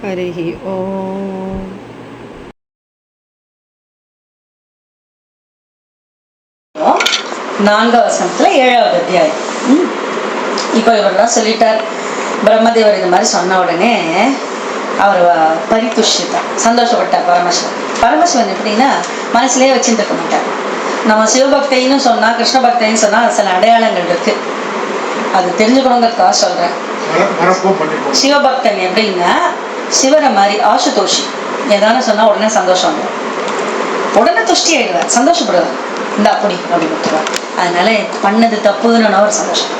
ஹரிஹி ஓம். நான்காவது வசனத்துல 7வது அத்தியாயம். இப்போ இவரெல்லாம் சொல்லிட்டார். பிரம்மதேவர் இந்த மாதிரி சொன்ன உடனே அவர் பரிதுஷ்டித்தார், சந்தோஷப்பட்டார். பரமசிவன் எப்படின்னா மனசுலயே வச்சுட்டு இருக்க மாட்டார். நம்ம சிவபக்தின்னு சொன்னா, கிருஷ்ண பக்தின்னு சொன்னா சில அடையாளங்கள் இருக்கு, அது தெரிஞ்சுக்கணுங்கிறதுக்காக சொல்றேன். சிவபக்தன் எப்படின்னா சிவரை மாதிரி ஆசுதோஷி, ஏதானு சொன்னா உடனே சந்தோஷம் வரும், உடனே துஷ்டி ஆயிடுவார், சந்தோஷப்படுவார். இந்த அப்படி கொடுத்துருவார். அதனால பண்ணது தப்புன்னு ஒரு சந்தோஷம்.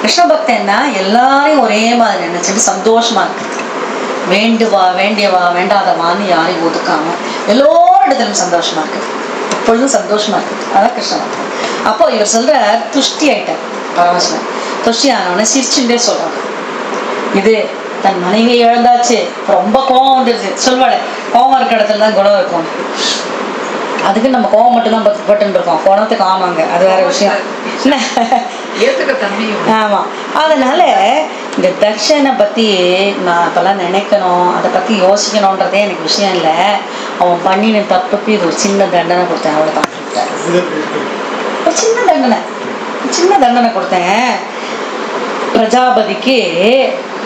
கிருஷ்ண பக்தன்னா எல்லாரையும் ஒரே மாதிரி நினைச்சிட்டு சந்தோஷமா இருக்கு, வேண்டுவா வேண்டியவா வேண்டாதவான்னு யாரையும் ஒதுக்காம எல்லோரிடத்திலும் சந்தோஷமா இருக்கு, எப்பொழுதும் சந்தோஷமா இருக்கு. அதான் கிருஷ்ண பக்தன். அப்போ இவர் சொல்ற துஷ்டி ஆயிட்டார் பரமசிவன். துஷ்டி ஆனவன சிரிச்சுட்டே சொல்றாங்க, இது தன் மனைவி இழந்தாச்சு, ரொம்ப கோபம் வந்துருச்சு. சொல்வாளே, கோபம் இருக்க இடத்துல தான் குணம் இருக்கும். அதுக்கு நம்ம கோபம் மட்டும்தான் பட்டு இருக்கோம், குணத்துக்கு ஆமாங்க, அது வேற விஷயம். ஆமா, அதனால இந்த தட்சனை பத்தி நான் அப்பெல்லாம் நினைக்கணும், அதை பத்தி யோசிக்கணும்ன்றதே எனக்கு விஷயம் இல்லை. அவன் பண்ணின தப்புக்கு இது ஒரு சின்ன தண்டனை கொடுத்தேன், அவ்வளவுதான். ஒரு சின்ன தண்டனை கொடுத்தேன். பிரஜாபதிக்கு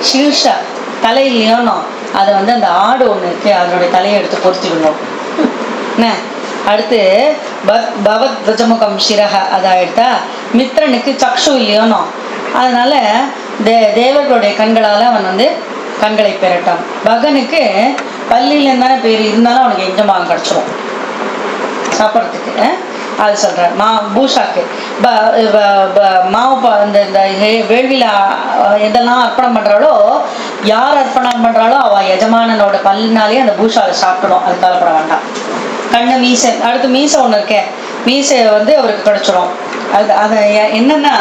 சீர்ஷா தலை இல்லையோனோ, அதை அந்த ஆடு ஒண்ணு இருக்கு, அதனுடைய தலையை எடுத்து பொறுத்திடணும். என்ன அடுத்து பவத் துஜமுகம் சிரக அதை எடுத்தா மித்ரனுக்கு சக்ஷு இல்லையோனோ, அதனால தேவர்களுடைய கண்களால அவன் கண்களை பெறட்டான். பகனுக்கு பள்ளியில தானே பேர் இருந்தாலும் அவனுக்கு எஞ்சமாக கிடைச்சிடும் சாப்பிட்றதுக்கு. அது சொல்ற பூஷாக்கு மாவு இந்த வேள்வியில எதெல்லாம் அர்ப்பணம் பண்றாளோ, யார் அர்ப்பணம் பண்றாளோ அவ எஜமானனோட பல்லினாலே அந்த பூஷாவை சாப்பிடணும், அது கவலைப்பட வேண்டாம். கண்ணு மீசை, அடுத்து மீசை ஒண்ணு இருக்கேன், மீசை அவருக்கு கிடைச்சிடும். அது என்னன்னா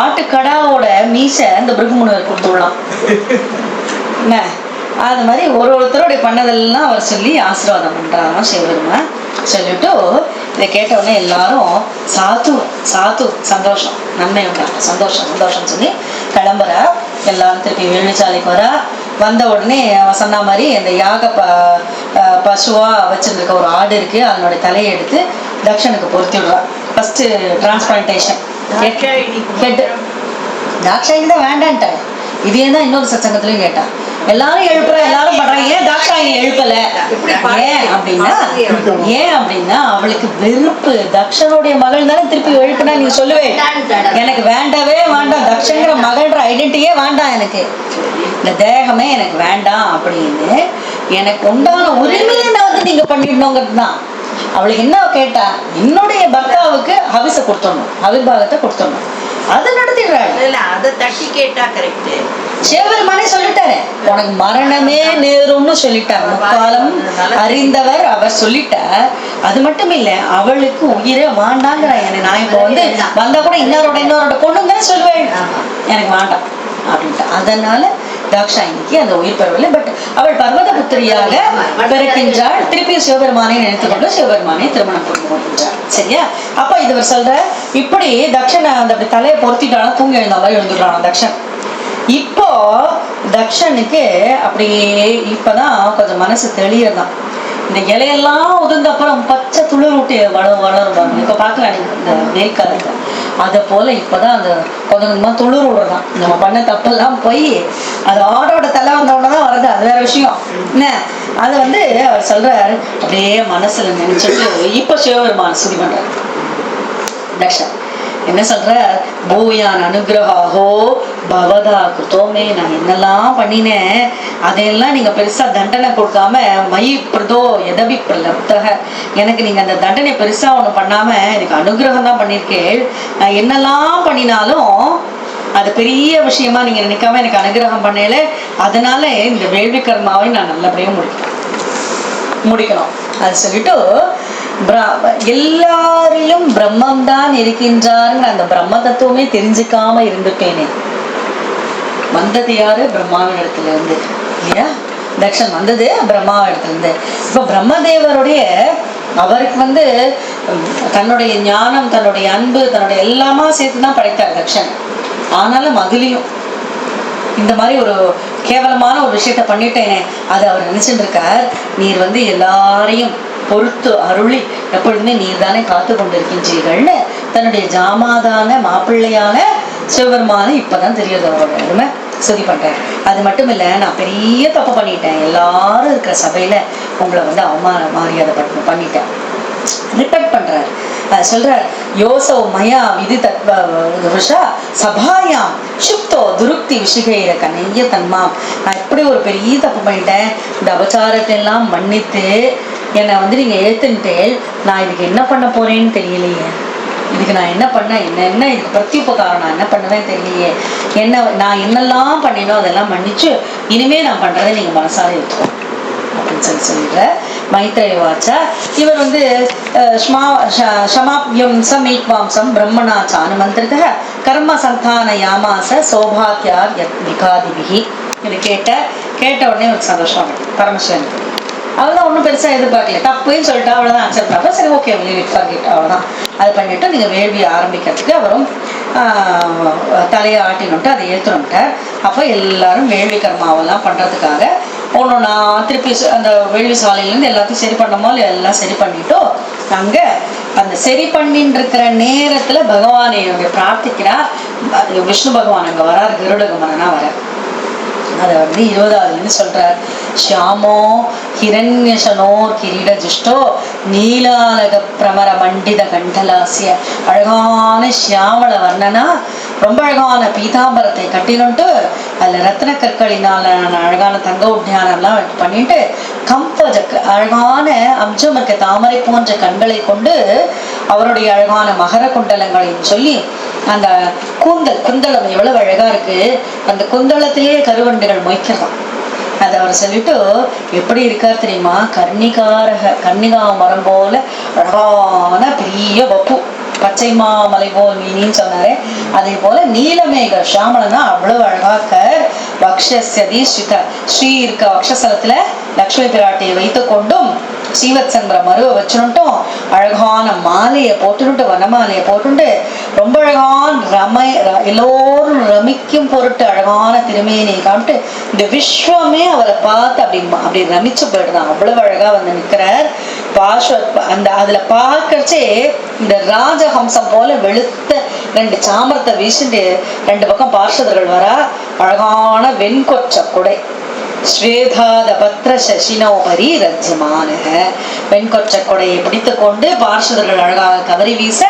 ஆட்டுக்கடாவோட மீசை இந்த பிருகுமுனிவர் கொடுத்துடலாம். என்ன அது மாதிரி ஒருத்தருடைய பண்ணதெல்லாம் அவர் சொல்லி ஆசீர்வாதம் பண்றாராம் சிவபெருமான். சொல்லிட்டு இதை கேட்ட உடனே எல்லாரும் சாத்து சாத்து சந்தோஷம், நன்மை உண்டாங்க, சந்தோஷம் சந்தோஷம் சொல்லி கிளம்புற. எல்லாரும் திருப்பி வேள்விச்சாலைக்கு வர. வந்த உடனே சொன்ன மாதிரி அந்த யாக பசுவா வச்சிருந்திருக்க ஒரு ஆடு இருக்கு, அதனுடைய தலையை எடுத்து தக்ஷனுக்கு பொருத்தி விடுறா. First transplantation. தாக்ஷாயி தான் வேண்டான்ட்டாங்க. இதே தான் இன்னொரு சச்சங்கத்திலையும் கேட்டா, எல்லாரும் எழுப்புற எல்லாரும் பண்றாங்க, ஏன் தாக்ஷாயினி எழுப்பல? ஏன் அப்படின்னா அவளுக்கு வெறுப்பு. தக்ஷனுடைய மகள் தானே திருப்பி எழுப்புனா நீங்க சொல்லுவேன், எனக்கு வேண்டவே வேண்டாம், தக்ஷங்கிற மகள்ன்ற ஐடென்டிட்டியே வேண்டாம், எனக்கு இந்த தேகமே எனக்கு வேண்டாம் அப்படின்னு எனக்கு உண்டான உரிமையை நீங்க பண்ணிடணுங்கிறது தான். அவளுக்கு என்ன கேட்டா, என்னுடைய பர்த்தாவுக்கு ஹவிச கொடுத்துடணும், அவிர்வாகத்தை கொடுத்துடணும், அதை நடத்திடுறாள். அதை தட்டி கேட்டா கரெக்ட். சிவபெருமானே சொல்லிட்டாரு, உனக்கு மரணமே நேரும்னு சொல்லிட்டார், முக்காலம் அறிந்தவர் அவர் சொல்லிட்டார். அது மட்டும் இல்ல, அவளுக்கு உயிரே வேண்டாங்கிற. நான் இப்போ வந்தா கூட இன்னொரோட பொண்ணுங்க சொல்லுவேன், எனக்கு வேண்டாம் அப்படின்ட்டு. அதனால தாக்ஷாயினிக்கு அந்த உயிர் பெறவில்லை. பட் அவள் பர்வத புத்திரியாக பிறக்கின்றாள். திருப்பி சிவபெருமானை நினைத்துக்கொண்டு சிவபெருமானை திருமணம் கொண்டு போகின்றாள். சரியா? அப்ப இது சொல்ற, இப்படி தக்ஷனை அந்த தலையை பொருத்திட்டாலும் தூங்கி எழுந்தாலும் எழுந்துடுறான் தக்ஷன். இப்போ தக்ஷனுக்கு அப்படியே இப்பதான் கொஞ்சம் மனசு தெளியதான். இந்த இலையெல்லாம் உதிர்ந்த அப்புறம் பச்சை துளிர் ஊட்டி வளரும். இப்ப பாக்கலாம் இந்த வெயில் காலத்துல, அதை போல இப்பதான் அந்த கொஞ்சம் கொஞ்சமா துளிர் விடுறதான். நம்ம பண்ண தப்பெல்லாம் போய் அது ஆடோட தலை வந்தோடனதான் வருது, அது வேற விஷயம். என்ன அது அவர் சொல்றாரு, அப்படியே மனசுல நினைச்சிட்டு இப்ப சிவபெருமான் சுதி பண்றாரு. தக்ஷன் என்ன சொல்ற, பூயான் அனுகிரகாஹோ பவதா குத்தோமே, நான் என்னெல்லாம் பண்ணினேன் அதையெல்லாம் நீங்க பெருசா தண்டனை கொடுக்காம, மயி பிரதோ எதபி பிரலப்தக, எனக்கு நீங்க அந்த தண்டனை பெருசா ஒண்ணு பண்ணாம எனக்கு அனுகிரகம் தான் பண்ணிருக்கேன். நான் என்னெல்லாம் பண்ணினாலும் அது பெரிய விஷயமா நீங்க நினைக்காம எனக்கு அனுகிரகம் பண்ணல. அதனால இந்த வேள்வி கர்மாவை நான் நல்லபடியா முடிக்கணும். அது சொல்லிட்டு எல்லாரிலும் பிரம்மம் தான் இருக்கின்றாருன்னு அந்த பிரம்ம தத்துவமே தெரிஞ்சுக்காம இருந்துட்டேனே. வந்தது யாரு? பிரம்மாவின் இடத்துல இருந்து இல்லையா? தக்ஷன் வந்தது பிரம்மாவின் இடத்துல இருந்து. இப்ப பிரம்மதேவருடைய அவருக்கு தன்னுடைய ஞானம், தன்னுடைய அன்பு, தன்னுடைய எல்லாமா சேர்த்துதான் படைத்தார் தக்ஷன். ஆனாலும் அதுலயும் இந்த மாதிரி ஒரு கேவலமான ஒரு விஷயத்த பண்ணிட்டேனே அதை அவர் நினைச்சிட்டு இருக்கார். நீர் வந்து எல்லாரையும் பொறுத்து அருளி எப்பொழுதுமே நீர் தானே காத்து கொண்டிருக்கின்றீர்கள்னு தன்னுடைய ஜாமாதான மாப்பிள்ளையான சிவபெருமான இப்பதான் தெரியுது அவரோட அருமை ஸ்துதி பண்றாரு. அது மட்டும் இல்ல, நான் பெரிய தப்பு பண்ணிட்டேன், எல்லாரும் இருக்கிற சபையில உங்களை வந்து அவமான மரியாதை பண்ணிட்டேன், ரிப்பெக்ட் பண்றாரு. சொல்றார், யோசோ மயா விதி தத்வஷா சபாயாம் சுப்தோ துருக்தி விஷிகைர கனைய தன்மாம். நான் இப்படி ஒரு பெரிய தப்பு பண்ணிட்டேன், இந்த அபச்சாரத்தை எல்லாம் மன்னித்து என்னை வந்து நீங்க ஏத்துன்ட்டு நான் இதுக்கு என்ன பண்ண போறேன்னு தெரியலையே, இதுக்கு நான் என்ன பண்ண என்ன இதுக்கு பிரத்யுபகாரம் நான் என்ன பண்ணுவேன்னு தெரியலையே, நான் என்னெல்லாம் பண்ணினோ அதெல்லாம் மன்னிச்சு இனிமே நான் பண்றதை நீங்க மனசார எடுத்துக்கோ அப்படின்னு சொல்லிடுற மைத்ரேய வாச்சா. இவர் வந்து ஷமாப்யம் சமீக்வாம்சம் பிரம்மணாச்ச அனுமந்திரித கர்ம சந்தான யாமாச சௌபாக்கியார் விகாதிபிகி. இது கேட்ட உடனே ஒரு சந்தோஷம் பரமசிவனுக்கு. அவள்தான் ஒன்றும் பெருசாக எதிர்பார்க்கல, தப்புன்னு சொல்லிட்டு அவ்வளோதான் அக்செப்ட் பண்ணா, சரி ஓகே அவ்வளோதான். அது பண்ணிட்டு நீங்கள் வேள்வியை ஆரம்பிக்கிறதுக்கு அவரும் தலையை ஆட்டினுட்டு அதை ஏற்றுனுட்டார். அப்போ எல்லாரும் வேள்வி கர்மாவெல்லாம் பண்ணுறதுக்காக ஒன்றுன்னா திருப்பி அந்த வேள்வி சாலையிலேருந்து எல்லாத்தையும் சரி பண்ணமோ எல்லாம் சரி பண்ணிட்டோம். அங்கே அந்த சரி பண்ணிட்டு இருக்கிற நேரத்தில் பகவானை பிரார்த்திக்கிறா. விஷ்ணு பகவான் அங்கே வரார், கருடகமனா வரார். அதை வந்து 20ஆவதுலேருந்து சொல்றார். ஷியாமோ ஹிரண்யசனோர் கிரீட ஜிஷ்டோ நீலாலக பிரமர மண்டித கண்டலாசிய. அழகான ஷியாமள வர்ணனா, ரொம்ப அழகான பீதாம்பரத்தை கட்டினுட்டு அதில் ரத்ன கற்களினால அழகான தங்க உத்தியானம்லாம் பண்ணிட்டு கம்பஜ அழகான அம்சம் இருக்க தாமரை போன்ற கண்களை கொண்டு அவருடைய அழகான மகர குண்டலங்களையும் சொல்லி அந்த குந்தளம் எவ்வளவு அழகா இருக்கு, அந்த குந்தளத்திலே கருவண்டுகள் மொய்க்கிறதாம். அதை அவர் சொல்லிட்டு எப்படி இருக்கார் தெரியுமா, கர்ணிகா மரம் போல அழகான பெரிய வப்பு, பச்சை மாமலை போல் மீனின்னு சொன்னாரே, அதே போல நீலமேக ஷாமலனா அவ்வளவு அழகாக்க. வக்ஷஸ்யதி ஸ்ரீ ஸ்ரீ இருக்க வக்ஷஸ்தலத்துல லக்ஷ்மி பிராட்டியை வைத்து கொண்டும் ஸ்ரீவத்சங்கிற மருவை வச்சுனுட்டும் அழகான மாலையை போட்டுட்டு வனமாலையை போட்டுட்டு ரொம்ப அழகான எல்லோரும் ரமிக்கும் பொருட்டு அழகான திருமேனியை காமிட்டு இந்த விஸ்வமே அவரை பார்த்து அப்படி ரமிச்சு போயிடுதான். அவ்வளவு அழகா வந்து நிற்கிறார். அந்த அதுல பார்க்கறச்சே இந்த ராஜஹம்சம் போல வெளுத்த 2 சாமரத்தை வீசிட்டு 2 பக்கம் பார்ஷதர்கள் வரா. அழகான வெண்கொச்ச குடை ஸ்வேதாத பத்ர சசினோபரி ரஜ்யமான வெண்கொச்ச கொடையை பிடித்து கொண்டு பார்ஷதர்கள் அழகாக கவரி வீச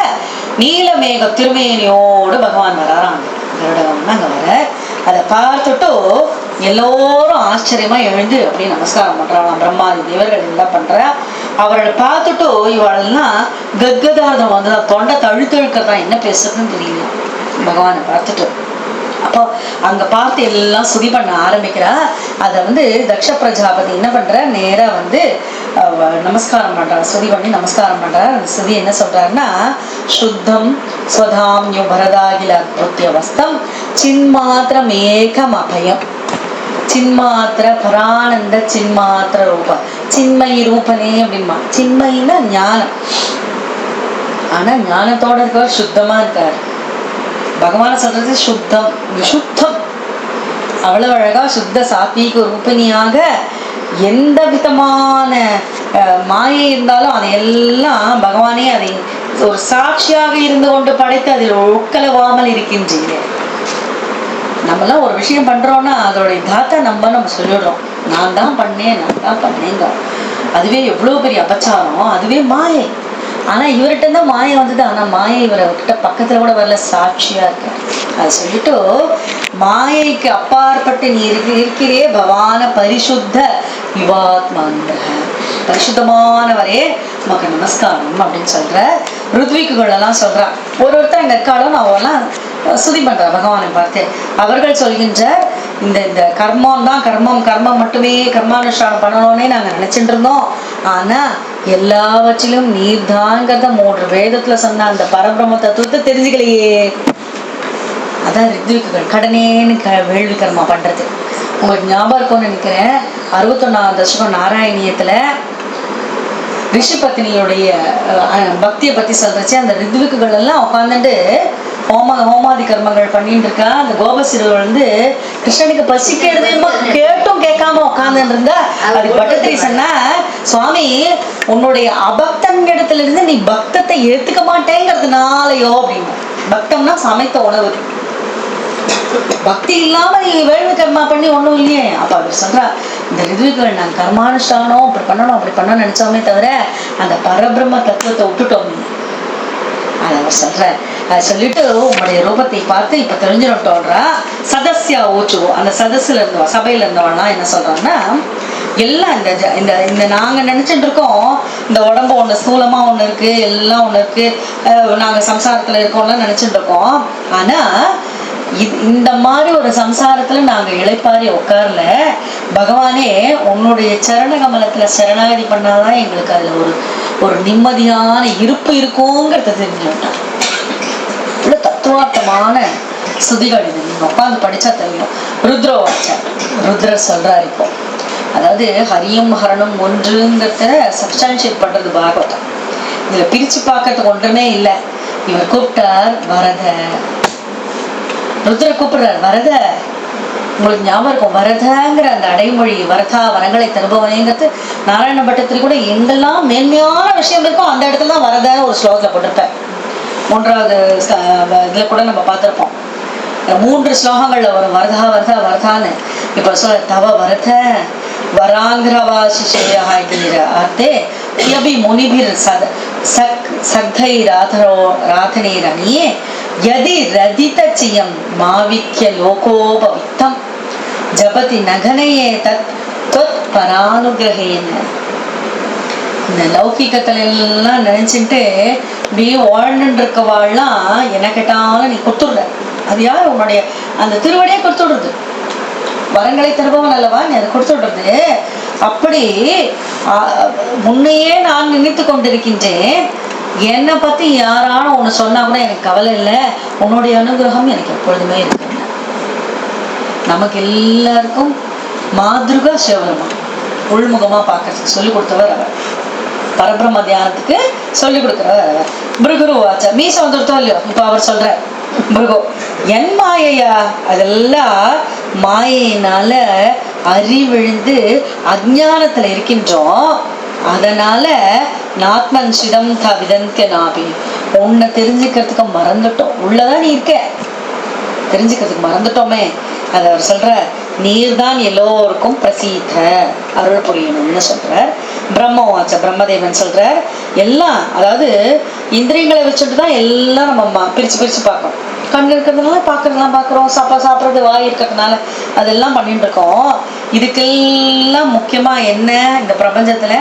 நீலமேக திருமேனியோடு பகவான் வராறாங்க. அங்க வர அதை பார்த்துட்டு எல்லோரும் ஆச்சரியமா எழுந்து அப்படியே நமஸ்காரம் பண்றாங்க. பிரம்மாதி தேவர்கள் எல்லாம் பண்ற அவர்களை பார்த்துட்டு இவளெல்லாம் கத்கதார்த்தம் வந்து தொண்டை தழுத்தழுக்கிறதா, என்ன பேசுறதுன்னு தெரியல பகவானை பார்த்துட்டு. அப்போ அங்க பார்த்து எல்லாம் சுதி பண்ண ஆரம்பிக்கிறா. அதை வந்து தக்ஷ பிரஜாபதி என்ன பண்ற, நேரா வந்து நமஸ்காரம் பண்றாரு, சுதி பண்ணி நமஸ்காரம் பண்றாரு. அந்த சுதி என்ன சொல்றாருன்னா, சுத்தம் ஸ்வதாம்யு பரதாகில அத்புத்தியவஸ்தம் சின்மாத்திரம் ஏகம் அபயம் சின்மாத்திர பரானந்த சின்மாத்திர ரூபம் சின்மயி ரூபனே அப்படின்மா. சின்மயின்னா ஞானம், ஆனா ஞானத்தோட இருக்கவர் சுத்தமா இருக்காரு. பகவான சொல்றது சுத்தம், சுத்தம் அவ்வளவு அழகா சுத்த சாத்வீக ரூபிணியாக எந்த விதமான மாயை இருந்தாலும் அதையெல்லாம் பகவானே அதை ஒரு சாட்சியாக இருந்து கொண்டு படைத்து அதில் உட்கலவாமல் இருக்கின்றீங்க. நம்மளாம் ஒரு விஷயம் பண்றோம்னா அதோடைய தாத்தா நம்ம சொல்லிடுறோம், நான் தான் பண்ணேங்க. அதுவே எவ்வளவு பெரிய அபச்சாரம், அதுவே மாயை. ஆனா இவர்கிட்ட தான் மாயை வந்தது, ஆனா மாயை இவர்கிட்ட பக்கத்துல கூட வரல, சாட்சியா இருக்க. அதை சொல்லிட்டு மாயைக்கு அப்பாற்பட்டு நீ இருக்கிறே பவான பரிசுத்த யுவாத்மான்ற பரிசுத்தமானவரே உமக்கு நமஸ்காரம் அப்படின்னு சொல்ற. ருத்விக்குகள் எல்லாம் சொல்றா, ஒருத்தர் எங்க இருக்காலும் அவெல்லாம் சுதி பண்ற பகவானை பார்த்து. அவர்கள் சொல்கின்ற இந்த கர்மம் தான் கர்மம் மட்டுமே கர்மானுஷ்டானம் பண்ணணும்னே நாங்க நினைச்சிட்டு இருந்தோம். ஆனா எல்லாவற்றிலும் நீர்தாங்கிறத 3 வேதத்துல சொன்ன அந்த பரபிரம்ம தத்துவத்தை தெரிஞ்சுக்கலையே. அதான் ரித்விக்குகள் கடனேன்னு வேள்வி கர்மா பண்றது. உங்களுக்கு ஞாபகம் இருக்கும்னு நினைக்கிறேன், 61ஆம் தசகம் நாராயணியத்துல ரிஷி பத்தினியுடைய பக்தியை பத்தி சொல்றச்சு அந்த ரித்விக்குகள் எல்லாம் உட்காந்துட்டு ஹோமாதி கர்மங்கள் பண்ணிட்டு இருக்கா. அந்த கோபசிறுவர் வந்து கிருஷ்ணனுக்கு பசிக்கிறது கேட்டும் கேட்காம உட்கார்ந்து இருந்தா அது பட்டத்திரி சொன்னா, சுவாமி உன்னுடைய அபக்தன் இடத்துல இருந்து நீ பக்தத்தை ஏத்துக்க மாட்டேங்கிறதுனாலயோ அப்படின்னு. பக்தம்னா சமைத்த உணவு. பக்தி இல்லாம நீ வேள்வி கர்மா பண்ணி ஒண்ணும் இல்லையே. அப்ப அவர் சொல்றா, இந்த ரிதுவிகள் நாங்க கர்மானுஷ்டானம் அப்படி பண்ணணும் அப்படி பண்ணணும்னு நினைச்சோமே தவிர அந்த பரபிரம்ம தத்துவத்தை விட்டுட்டோம். அதை அவர் சொல்ற. அதை சொல்லிட்டு உங்களுடைய ரூபத்தை பார்த்து இப்ப தெரிஞ்சிடட்டோன்றா. சதஸ்யா ஊச்சுவோ, அந்த சதஸ்ல இருந்தவா சபையில இருந்தவள்லாம் என்ன சொல்றாங்கன்னா, எல்லாம் இந்த இந்த நாங்க நினைச்சிட்டு இருக்கோம் இந்த உடம்பு ஒண்ணு ஸ்தூலமா ஒண்ணு இருக்கு, எல்லாம் ஒண்ணு இருக்கு, நாங்க சம்சாரத்துல இருக்கோம்லாம் நினைச்சிட்டு இருக்கோம். ஆனா இந்த மாதிரி ஒரு சம்சாரத்துல நாங்க இளைப்பாரி உட்கார்ல. பகவானே உன்னுடைய சரண கமலத்துல சரணாகதி பண்ணாதான் எங்களுக்கு அதுல ஒரு நிம்மதியான இருப்பு இருக்குங்கிறத தெரிஞ்சுட்டான். இவ்வளவு தத்துவார்த்தமான ஸ்துதிகள் இது. நீங்க உட்காந்து படிச்சா தெரியும். ருத்ரோவாச்சார் ருத்ரர் சொல்றாரு இப்போ, அதாவது ஹரியும் ஹரணும் ஒன்றுங்கிறத சப்ஸ்டான்ஷியேட் பண்றது பாகவதம். இதுல பிரிச்சு பார்க்கறதுக்கு ஒன்றுமே இல்லை. இவர் கூப்பிட்டார் வரத, ருத்ர கூப்பிடுறார் வரத. உங்களுக்கு ஞாபகம் இருக்கும் வரதங்கிற அந்த அடைமொழி, வரதா வரங்களை தருபவனேங்கிறது நாராயண பட்டத்தில் கூட எங்கெல்லாம் மேன்மையான விஷயம் இருக்கோ அந்த இடத்துல தான் வரத ஒரு ஸ்லோகத்துல போட்டிருப்பேன். 3வது இதுல கூட நம்ம பார்த்திருப்போம். 3 ஸ்லோகங்கள்ல வரும் வரதா வரதா வரதான்னு. இப்ப சொல்ல தவ வரத வராங்கிரவாசிஷேயாத்தே யபி முனிபிர் சக்தை ராதனேரணியே யதி ரதித சியம் மாவித்ய லோகோபவித்தம் ஜபதி நகனையே தத் தொத் பரானுகிரகேன. இந்த லௌகிக்கத்துல எல்லாம் நினைச்சுட்டு இப்படி வாழ்ந்துட்டு இருக்கவாள்லாம் என்ன கேட்டாலும் நீ கொடுத்துடுற. அது யார்? உன்னுடைய அந்த திருவடியே கொடுத்துடுறது. வரங்களை தருபவன் அல்லவா, நீ அதை கொடுத்துடுறது. அப்படி முன்னையே நான் நினைத்து கொண்டிருக்கின்றேன். என்னை பத்தி யாராலும் ஒண்ணு சொன்னா கூட எனக்கு கவலை இல்லை, உன்னுடைய அனுகிரகம் எனக்கு எப்பொழுதுமே இருக்கு. நமக்கு எல்லாருக்கும் மாதிருகா சிவபெருமா உள்முகமா பார்க்கறதுக்கு சொல்லி கொடுத்தவர் அவர். பரபிரம்ம தியானத்துக்கு சொல்லி கொடுக்கிறவர் அவர். பிருகுரு வாச்சா மீச வந்துருத்தோம் இல்லையோ. இப்ப அவர் சொல்ற பிருகு என் மாயையா, அதெல்லாம் மாயினால அறிவிழுந்து அஜ்ஞானத்துல இருக்கின்றோம். அதனால நாத்மன் சிதம் தவிதந்திய நாபி, உன்னை தெரிஞ்சுக்கிறதுக்கு மறந்துட்டோம். உள்ளதான் நீ இருக்க, தெரிஞ்சுக்கிறதுக்கு மறந்துட்டோமே. அதை அவர் சொல்ற, நீர் தான் எல்லோருக்கும் பிரசீத அருள் புரியணும்னு சொல்றார். பிரம்மவாச்ச பிரம்மதேவன் சொல்றார், எல்லாம் அதாவது இந்திரியங்களை வச்சுட்டு தான் எல்லாம் நம்ம பிரிச்சு பிரிச்சு பார்க்கணும். கண் இருக்கிறதுனால பார்க்கறதுலாம் பார்க்குறோம், சாப்பிட்றது வாய் இருக்கிறதுனால அதெல்லாம் பண்ணிட்டு இருக்கோம். இதுக்கெல்லாம் முக்கியமா என்ன, இந்த பிரபஞ்சத்துல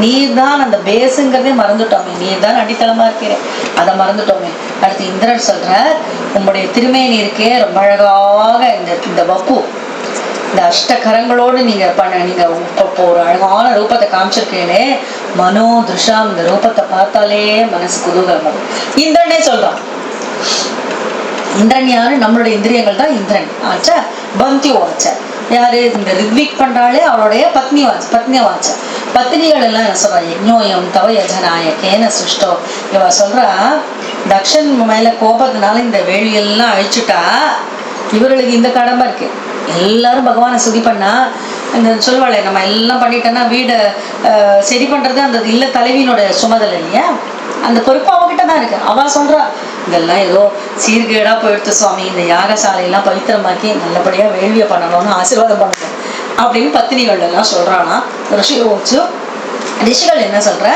நீர் தான் அந்த பேஸுங்கிறதே மறந்துட்டோமே. நீர் தான் அடித்தளமா இருக்கிறேன், அதை மறந்துட்டோமே. அடுத்து இந்திரன் சொல்றார், உங்களுடைய திருமேனி இருக்கே ரொம்ப அழகாக இந்த வப்பு இந்த அஷ்டகரங்களோடு நீங்க இப்போ ஒரு அழகான ரூபத்தை காமிச்சிருக்கீங்களே, மனோ திருஷாம், இந்த ரூபத்தை பார்த்தாலே மனசு குதூகலம். இந்திரனே சொல்றான். இந்திரன் யாரு? நம்மளுடைய இந்திரியங்கள் தான் இந்திரன் ஆச்சா. பந்தி வாச்ச யாரு? இந்த ரித்விக் பண்றாளே அவளுடைய பத்னி வாச்ச. பத்னிகள் எல்லாம் என்ன சொல்றா? யஜ்ஞோயம் தவ யஜனாய கேன சுஷ்டோ. இவ சொல்றா, தக்ஷன் மேல கோபத்தினால இந்த வேலியெல்லாம் அழிச்சுட்டா இவர்களுக்கு இந்த கடமை இருக்கு. எல்லாரும் பகவானை சுதி பண்ணா, இந்த சொல்வாளே நம்ம எல்லாம் பண்ணிட்டோன்னா வீடை சரி பண்றது அந்த இல்ல தலைவியினோட சுமதல் இல்லையா, அந்த பொறுப்பு அவகிட்ட தான் இருக்கு. அவ சொல்றா, இதெல்லாம் ஏதோ சீர்கேடா போயிடுத்து சுவாமி, இந்த யாகசாலையெல்லாம் பவித்திரமாக்கி நல்லபடியா வேள்வியை பண்ணணும்னு ஆசீர்வாதம் பண்ணணும் அப்படின்னு பத்தினிகள் எல்லாம் சொல்றானா. ரிஷிகள் என்ன சொல்ற,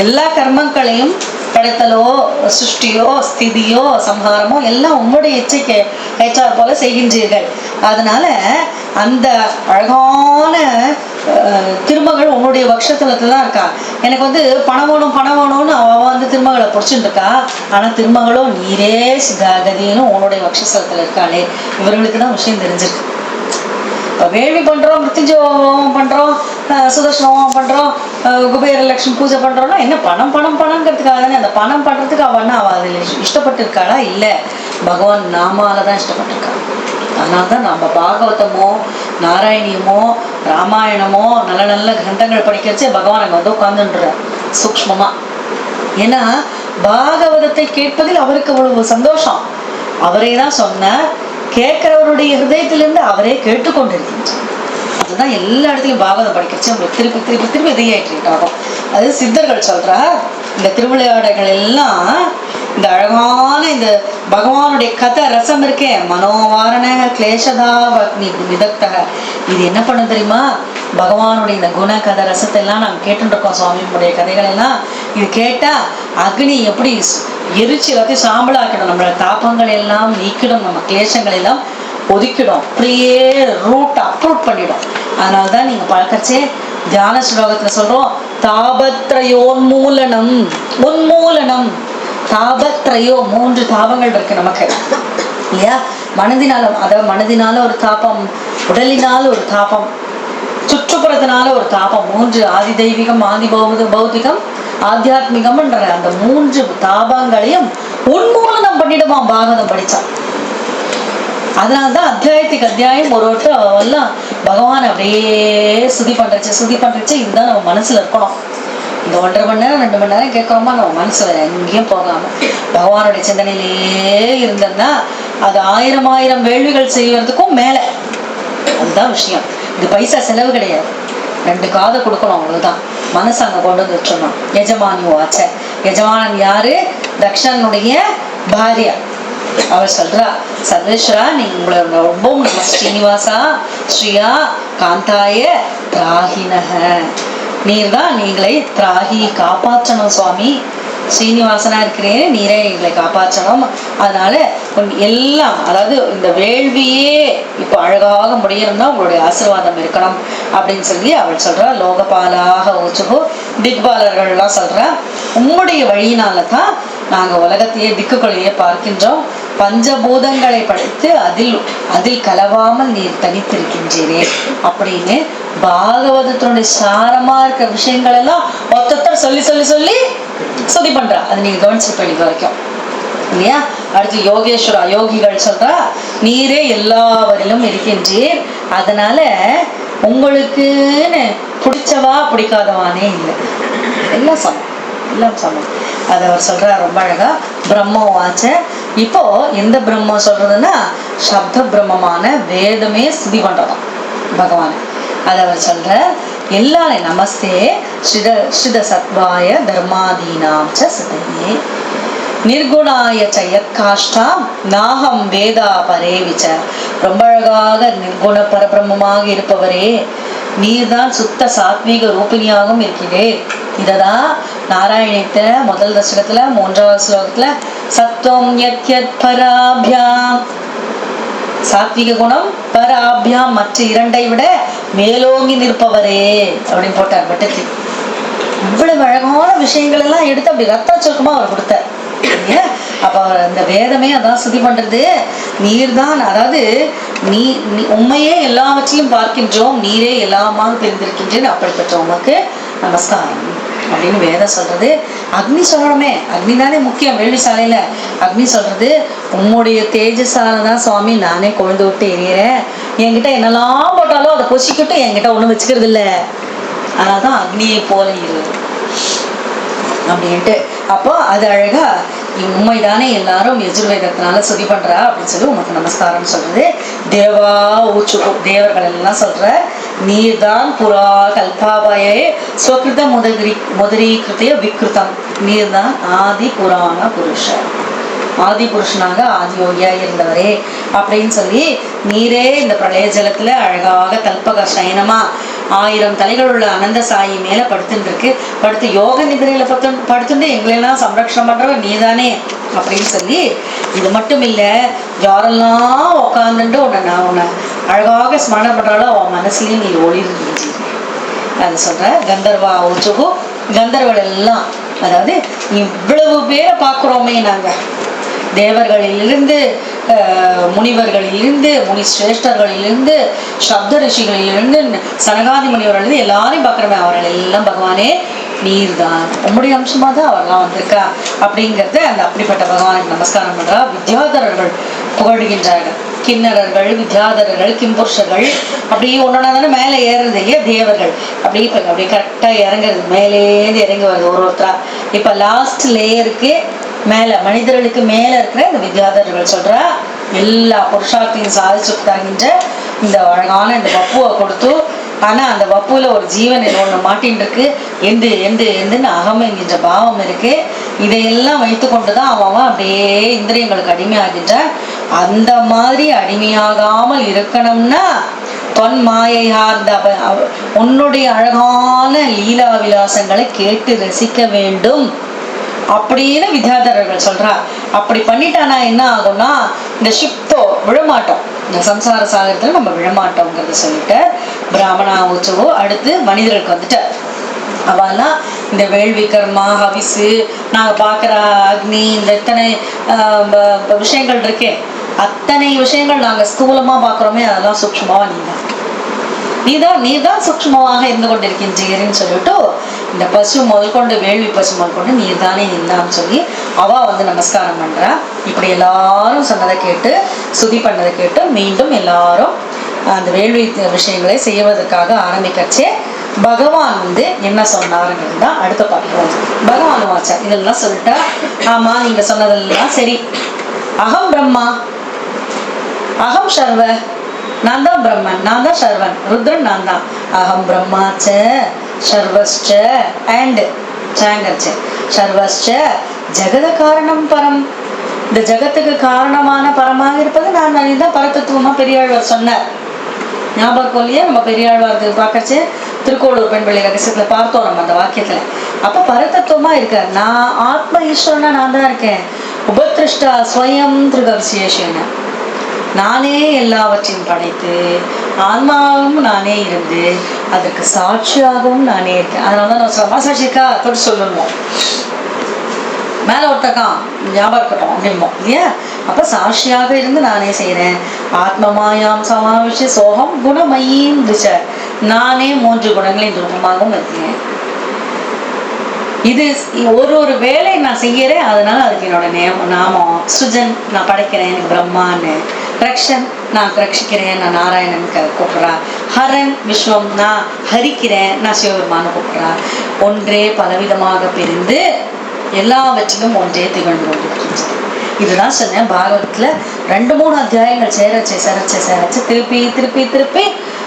எல்லா கர்மங்களையும் படைத்தலோ சிருஷ்டியோ ஸ்திதியோ சம்ஹாரமோ எல்லாம் உங்களுடைய இச்சைக்கு ஏற்றாற் போல செய்கின்றீர்கள். அதனால அந்த அழகான திருமகள் உன்னுடைய வக்ஷத்துலதான் இருக்கா. எனக்கு வந்து பணம் வேணும்னு அவ வந்து திருமகளை பிடிச்சிட்டு இருக்கா. ஆனா திருமகளோ நீரே கதின்னு உன்னுடைய வக்ஷத்துல இருக்காளே. இவர்களுக்கு தான் விஷயம் தெரிஞ்சிருக்கு. வேள்வி பண்றோம், மிருத்யுஞ்சோமம் பண்றோம், சுதர்சனம் பண்றோம், குபேர லட்சுமி பூஜை பண்றோம்னா என்ன பணம்ங்கிறதுக்காக தானே. அந்த பணம் பண்றதுக்கு அவ அதில் இஷ்டப்பட்டு இருக்காளா? இல்ல, பகவான் நாமாலதான் இஷ்டப்பட்டிருக்கா. அதனால்தான் நம்ம பாகவதமோ நாராயணியமோ ராமாயணமோ நல்ல நல்ல கிரந்தங்கள் படிக்கிறச்சே பகவான் அங்க வந்து உட்கார்ந்துன்ற சூக்ஷ்மமா. ஏன்னா பாகவதத்தை கேட்பதில் அவருக்கு அவ்வளவு சந்தோஷம். அவரே தான் சொன்னார். கேட்கிறவருடைய ஹிருதயத்திலிருந்து அவரே கேட்டுக்கொண்டிருக்கின்றார். அதுதான் எல்லா இடத்துலையும் பாகவதம் படிக்கிறச்சு உங்களுக்கு திருப்பி திருப்பி திருப்பி ரீஆக்டிவேட் ஆகும். அது சித்தர்கள் சொல்றா இந்த திருவிளையாடல்கள் எல்லாம் இந்த அழகான இந்த பகவானுடைய கதை ரசம் இருக்கே, மனோவாரண கிளேஷதாவக்னி விதக்தக, இது என்ன பண்ண தெரியுமா? பகவானுடைய இந்த குண கதை ரசத்தை எல்லாம் நாங்கள் கேட்டுட்டு இருக்கோம். சுவாமியுடைய கதைகள் எல்லாம் இது கேட்டா அக்னி எப்படி எரிச்சு எல்லாத்தையும் சாம்பலாக்கிடும், நம்மளோட தாபங்கள் எல்லாம் நீக்கிடும், நம்ம கிளேஷங்கள் எல்லாம் ஒதுக்கிடும், அப்படியே ரூட் அப்ரூட் பண்ணிடும். அதனால்தான் நீங்க பழக்கச்சே தியான ஸ்லோகத்துல சொல்றோம், தாபத்ரயோன்மூலனம். உன்மூலனம் தாபத்ரயோ, 3 தாபங்கள் இருக்கு நமக்கு இல்லையா? மனதினால, அதாவது மனதினால ஒரு தாபம், உடலினால ஒரு தாபம், சுற்றுப்புறத்தினால ஒரு தாபம். 3 ஆதி தெய்வீகம், ஆதி பௌதிகம், ஆத்தியாத்மிகம்ன்ற அந்த 3 தாபங்களையும் உன்மூலனம் பண்ணிடுவான் பாகவதம் படிச்சா. அதனால்தான் அத்தியாயத்துக்கு அத்தியாயம் ஒருவெல்லாம் பகவான் அப்படியே சுதி பண்றச்சு இதுதான் நம்ம மனசுல இருக்கணும். இந்த 1.5 மணி நேரம் 2 மணி நேரம் கேட்கறோமா, நம்ம மனசுல எங்கேயும் போகாம பகவானுடைய சிந்தனையிலேயே இருந்தோம்னா அது 1000 வேள்விகள் செய்வதுக்கும் மேல. அதுதான் விஷயம். இது பைசா செலவு கிடையாது. 2 காதை கொடுக்கணும், அவ்வளவுதான். மனசு அங்க கொண்டு வந்து வச்சோம். எஜமானி வாச்ச, எஜமானன் யாரு? தக்ஷனுடைய பாரியா. அவர் சொல்றா, சர்வேஸ்வரா நீங்க உங்களை ரொம்ப ஸ்ரீனிவாசா ஸ்ரீயா காந்தாய திராகினக, நீர் தான் நீங்களை திராகி காப்பாற்றணும் சுவாமி. ஸ்ரீனிவாசனா இருக்கிறேன், நீரே எங்களை காப்பாற்றணும். அதனால எல்லாம், அதாவது இந்த வேள்வியே இப்போ அழகாக முடியணும்னா உங்களுடைய ஆசீர்வாதம் இருக்கணும் அப்படின்னு சொல்லி அவள் சொல்றா. லோகபாலாக ஊச்சுகோ, திக்பாலர்கள்லாம் சொல்றா, உங்களுடைய வழியினால தான் நாங்க உலகத்தையே திக்குகளையே பார்க்கின்றோம். பஞ்சபூதங்களை படைத்து அதில் கலவாமல் நீர் தனித்திருக்கின்றீரே அப்படின்னு பாகவதத்தினுடைய சாரமா இருக்க விஷயங்கள் எல்லாம் ஒத்தொத்தர் சொல்லி சொல்லி சொல்லி சுதி பண்றா. அது நீங்க கவனிச்சிருப்ப இது வரைக்கும் இல்லையா? அடுத்து யோகேஸ்வரா, யோகிகள் சொல்றா, நீரே எல்லாவரிலும் இருக்கின்றீர், அதனால உங்களுக்குன்னு பிடிச்சவா பிடிக்காதவானே இல்லை, எல்லாம் சமம், எல்லாம் சமம். அதை அவர் சொல்றார் ரொம்ப அழகா. பிரம்மம் வாச்ச, இப்போ எந்த பிரம்மம் சொல்றதுன்னா சப்த பிரம்மமான வேதமே ஸ்துதி பண்றதாம் பகவான். அதை அவர் சொல்ற, எல்லாரும் நமஸ்தே ஸ்ரித சத்வாய தர்மாதீனாம் ச சதையே நிர்குணாய சயத்காஷ்டாம் நாகம் வேதா பரேவிச்ச. ரொம்ப அழகாக நிர்குண பரபிரம்மமாக இருப்பவரே, நீர்தான் சுத்த சாத்வீக ரூபிணியாகவும் இருக்கிறேன். இததான் நாராயணத்துல முதல் தசகத்துல 3வது ஸ்லோகத்துல சத்வம் யத் யத் பராபியாம், சாத்விக குணம் பராபியாம் மற்ற 2ஐ விட மேலோங்கி நிற்பவரே அப்படின்னு போட்டார் பட்டத்தி. இவ்வளவு அழகான விஷயங்கள் எல்லாம் எடுத்து அப்படி ரத்த சுருக்கமா அவர் கொடுத்தார். அப்ப அந்த வேதமே அதான் சுதி பண்றது. நீர்தான், அதாவது நீ உண்மையே எல்லாவற்றையும் பார்க்கின்றோம், நீரே எல்லாமாக தெரிந்திருக்கின்றேன், அப்படிப்பட்ட உமக்கு நமஸ்காரம் அப்படின்னு வேதம் சொல்றது. அக்னி சொல்லணுமே, அக்னி தானே முக்கியம் வேள்விசாலையில. அக்னி சொல்றது, உம்முடைய தேஜஸாலதான் சுவாமி நானே கொழுந்து விட்டு எரியறேன், என்கிட்ட என்னெல்லாம் போட்டாலும் அதை பொசிக்கிட்டு என்கிட்ட ஒண்ணும் வச்சுக்கிறது இல்லை, அதனால்தான் அக்னியை போல இரு அப்படின்ட்டு. அப்போ அது அழகா உண்மைதானே எல்லாரும் யஜுர்வேதத்தினால சுதி பண்றா அப்படின்னு சொல்லி உனக்கு நமஸ்காரம் சொல்றது. தேவா ஊச்சுக்கு, தேவர்கள் எல்லாம் சொல்ற, நீர்தான் புறா கல்பாபயே ஸ்வகிருத முதரீகிருத்திய விக்ருதம், நீர்தான் ஆதி புராண புருஷர், ஆதி புருஷனாக ஆதி யோகியா இருந்தவரே அப்படின்னு சொல்லி நீரே இந்த பிரளய ஜலத்துல அழகாக கல்பக சயனமா 1000 தலைகள் உள்ள அனந்த சாயி மேல படுத்துட்டு இருக்கு. படுத்து யோக நிதிரையில படுத்துட்டு எங்களெல்லாம் சம்ரக்ஷணம் பண்றவன் நீதானே அப்படின்னு சொல்லி, இது மட்டும் இல்ல, யாரெல்லாம் உட்காந்துட்டு உன்னை அழகாக ஸ்மரணம் பண்றாலோ அவன் மனசுலயும் நீ ஒளிர்ந்து. அது சொல்ற கந்தர்வா உச்சுகு, கந்தர்வர்கள் எல்லாம், அதாவது இவ்வளவு பேரை பார்க்கிறோமே நாங்க, தேவர்களிலிருந்து முனிவர்களிலிருந்து முனி சிரேஷ்டர்களிலிருந்து சப்த ரிஷிகளிலிருந்து சனகாதி முனிவர்களிலிருந்து எல்லாரையும் பார்க்குறமே, அவர்கள் எல்லாம் பகவானே நீர்தான், உம்முடைய அம்சமா தான் அவர்லாம் வந்திருக்கா அப்படிங்கிறத அந்த அப்படிப்பட்ட பகவானுக்கு நமஸ்காரம் பண்றா. வித்யாதரர்கள் புகழ்கின்றார்கள், கிண்ணறர்கள், வித்யாதரர்கள், கிம்புருஷர்கள், அப்படியே ஒன்னொன்னா தானே மேலே ஏறுறது இல்லையா? தேவர்கள் அப்படியே கரெக்டாக இறங்குறது, மேலேருந்து இறங்கி வருது ஒருத்தரா. இப்போ லாஸ்ட் லேயருக்கு மேல மனிதர்களுக்கு மேல இருக்கிற இந்த வித்யாதர்கள் சொல்றா, எல்லா புருஷார்த்தையும் சாதிச்சு தருகின்ற இந்த அழகான இந்த வப்புவை கொடுத்து, ஆனா அந்த வப்புல ஒரு ஜீவன் ஒண்ணு மாட்டின்னு இருக்கு, எந்துன்னு அகம் என்கின்ற பாவம் இருக்கு. இதையெல்லாம் வைத்து கொண்டுதான் அவன் அப்படியே இந்திரியங்களுக்கு அடிமையாகின்ற. அந்த மாதிரி அடிமையாகாமல் இருக்கணும்னா தொன் மாயையார்ந்த உன்னுடைய அழகான லீலா விலாசங்களை கேட்டு ரசிக்க வேண்டும் அப்படின்னு வித்யாதரர்கள் சொல்றா. அப்படி பண்ணிட்டானா என்ன ஆகும்னா, இந்த ஷிப்தோ விழமாட்டோம், இந்த சம்சார சாகரத்துல நம்ம விழமாட்டோங்கிறத சொல்லிட்டு பிராமணா உற்சவோ அடுத்து மனிதர்களுக்கு வந்துட்ட. அவெல்லாம் இந்த வேள்வி கர்மா ஹவிசு நாங்க பாக்குற அக்னி இந்த இத்தனை விஷயங்கள் இருக்கே, அத்தனை விஷயங்கள் நாங்க ஸ்தூலமா பாக்குறோமே, அதெல்லாம் சூக்ஷ்மமா நீதான் சூக்ஷ்மமாக இருந்து கொண்டிருக்கின்றீங்கன்னு சொல்லிட்டு இந்த பசு முதல் கொண்டு வேள்வி பசு முதல் கொண்டு நீர் தானே இருந்தான்னு சொல்லி அவ நமஸ்காரம் பண்றா. இப்படி எல்லாரும் சொன்னதை கேட்டு சுதி பண்ணதை கேட்டு மீண்டும் எல்லாரும் அந்த வேள்வி விஷயங்களை செய்வதற்காக ஆரம்பிக்கச்சே பகவான் என்ன சொன்னாருங்கிறது தான் அடுத்த பார்ப்போம். பகவான் வாச்சா இதெல்லாம் சொல்லிட்டா, ஆமா நீங்க சொன்னதெல்லாம் சரி, அகம் பிரம்மா அகம் சர்வ, நான் தான் பிரம்மன், நான் தான் சர்வன், ருத்ரன் நான் தான். அகம் பிரம்மாச்ச சர்வஸ்ச அண்ட் சாங்கர்ச்ச சர்வஸ்ச ஜெகத காரணம் பரம், இந்த ஜகத்துக்கு காரணமான பரமாக இருப்பது நான். தான் பரதத்துவமா பெரியாழ்வார் சொன்னார். ஞாபகம் இல்லையா? நம்ம பெரியாழ்வார் பார்க்கச்சு திருக்கோளூர் பெண்பிள்ளை ரகசியத்துல பார்த்தோம் நம்ம அந்த வாக்கியத்துல. அப்ப பரதத்துவமா இருக்கார். நான் ஆத்ம ஈஸ்வரனா நான் தான் இருக்கேன். உபத்ருஷ்டா ஸ்வயம் திருகவிசேஷன, நானே எல்லாவற்றையும் படைத்து ஆன்மாவும் நானே இருந்து அதுக்கு சாட்சியாகவும் நானே இருக்கேன். அதனாலதான் நான் சொல்ல சாட்சிக்கா தொட்டு சொல்லணும், மேல ஒருத்தக்கான் ஞாபகம் இருக்கட்டும் அப்படிம்போம் இல்லையா? அப்ப சாட்சியாக இருந்து நானே செய்யறேன். ஆத்மமாயாம் சமாவிஷ சோகம் குணமயீம் திச, நானே 3 குணங்களின் ரூபமாகவும் இருக்கேன். இது ஒரு வேலை நான் செய்யறேன், அதனால அதுக்கு என்னோட நாமம். சுஜன் நான் படைக்கிறேன், எனக்கு பிரம்மான்னு. ரக்ஷன் நான் ரட்சிக்கிறேன், நான் நாராயணன் கூப்பிடுறா. ஹரன் விஸ்வம் நான் ஹரிக்கிறேன், நான் சிவபெருமான்னு கூப்பிடுறா. ஒன்றே பலவிதமாக பிரிந்து எல்லாவற்றிலும் ஒன்றே திகழ்ந்து கொண்டிருக்கின்றது. இதுதான் சொன்னேன். பாகவதத்துல 2-3 அத்தியாயங்கள் சேரச்சு திருப்பி திருப்பி திருப்பி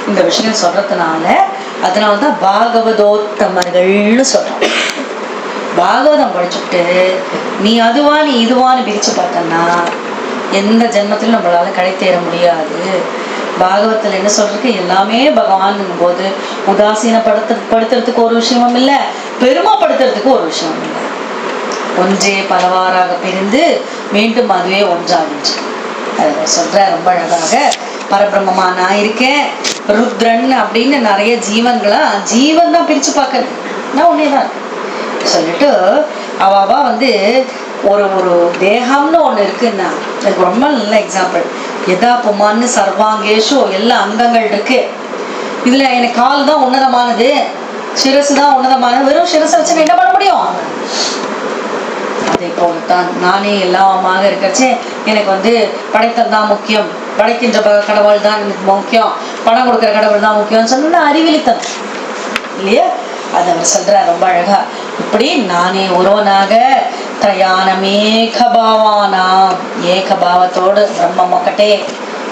இந்த விஷயம் சொல்றதுனால, அதனாலதான் பாகவதோத்தமர்கள்னு சொல்றோம். பாகவதம் படிச்சுட்டு நீ அதுவா நீ இதுவான்னு பிரிச்சு பார்த்தன்னா எந்த ஜென்மத்திலும் நம்மளால கிடைத்தேற முடியாது. பாகவத்துல என்ன சொல்றதுக்கு எல்லாமே பகவான் போது உதாசீனப்படுத்துறதுக்கு ஒரு விஷயமும் இல்லை, பெருமைப்படுத்துறதுக்கு ஒரு விஷயமும் இல்லை. ஒன்றே பலவாறாக பிரிந்து மீண்டும் அதுவே ஒன்றாகிச்சு. அதை சொல்ற ரொம்ப அழகாக. பரபிரம்மமா நான் இருக்கேன், ருத்ரன் அப்படின்னு நிறைய ஜீவன்களா ஜீவன் தான் பிரிச்சு பார்க்கறது, நான் ஒன்னேதான் சொல்லிட்டு அவ ஒரு தேகம்னு ஒண்ணு இருக்குன்னா அதுக்கு ரொம்ப நல்ல எக்ஸாம்பிள். எதா புமான்னு சர்வாங்கேஷோ எல்லா அங்கங்கள் இருக்கு. இதுல எனக்கு கால் தான் உன்னதமானது, சிரசு தான் உன்னதமானது. வெறும் சிரசை வச்சு என்ன பண்ண முடியும்? அதே போலத்தான் நானே எல்லாமாக இருக்கச்சே எனக்கு படைத்தல் தான் முக்கியம், படைக்கின்ற கடவுள் தான் எனக்கு முக்கியம், பணம் கொடுக்குற கடவுள் தான் முக்கியம் சொன்னா அறிவிலித்தம் இல்லையா? அது அவர் சொல்ற ரொம்ப அழகா. இப்படி நானே ஒருவனாக திரயானமேகபாவானா, ஏகபாவத்தோடு பிரம்மம் ஒக்கட்டே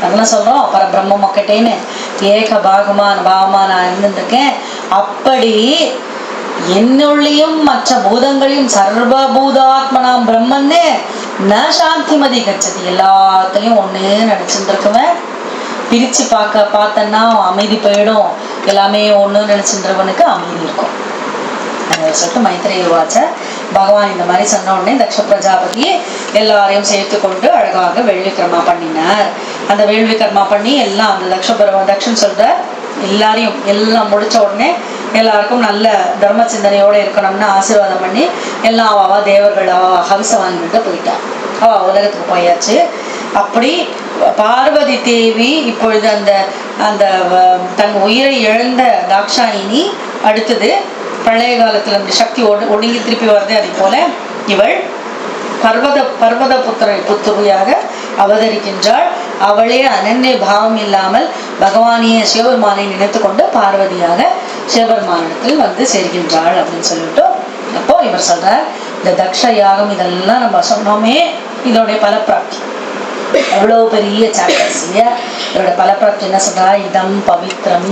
அதெல்லாம் சொல்றோம். அப்புறம் பிரம்மம் ஒக்கட்டேன்னு பாவமா நான் இருந்துருக்கேன். அப்படி என்னுள்ளையும் மற்ற பூதங்களையும் சர்வபூதாத்மனாம் பிரம்மன்னு ந சாந்திமதி கச்சதி, எல்லாத்தையும் ஒண்ணு நினைச்சுட்டு இருக்குவேன். பிரிச்சு பார்த்தன்னா அமைதி போயிடும். எல்லாமே ஒண்ணு நினைச்சுன்றவனுக்கு அமைதி இருக்கும். சொல்லிட்டு மைத்ரேய வாச்ச பகவான் இந்த மாதிரி சொன்ன உடனே தக்ஷ பிரஜாபதி எல்லாரையும் சேர்த்து கொண்டு அழகாக வேள்வி கர்மா பண்ணினார். அந்த வேள்வி கர்மா பண்ணி எல்லாம் அந்த தக்ஷன் சொல்ற எல்லாரையும் எல்லாம் முடிச்ச உடனே எல்லாருக்கும் நல்ல தர்ம சிந்தனையோட இருக்கணும்னு ஆசீர்வாதம் பண்ணி எல்லாம் அவ தேவர்கள் ஹவிச வாங்கிட்டு போயிட்டா. அவ உலகத்துக்கு போயாச்சு. அப்படி பார்வதி தேவி இப்பொழுது அந்த அந்த தன் உயிரை இழந்த தாக்ஷாயினி அடுத்தது பிரளய காலத்துல அந்த சக்தி ஒடுங்கி திருப்பி வருது. அதே போல இவள் பர்வத புத்திரியாக அவதரிக்கின்றாள். அவளே அனன்ய பாவம் இல்லாமல் பகவானிய சிவபெருமானை நினைத்து கொண்டு பார்வதியாக சிவபெருமானிடத்தில் சேர்கின்றாள் அப்படின்னு சொல்லிட்டு அப்போ இவர் சொல்றார், இந்த தக்ஷ யாகம் இதெல்லாம் நம்ம சொன்னோமே, இதோடைய பலப்பிராப்தி எவ்வளோ பெரிய சாப்டர்ஸ் இல்லையா. இதோட பலப்பிராப்தி என்ன சொல்றா, இதம் பவித்ரம்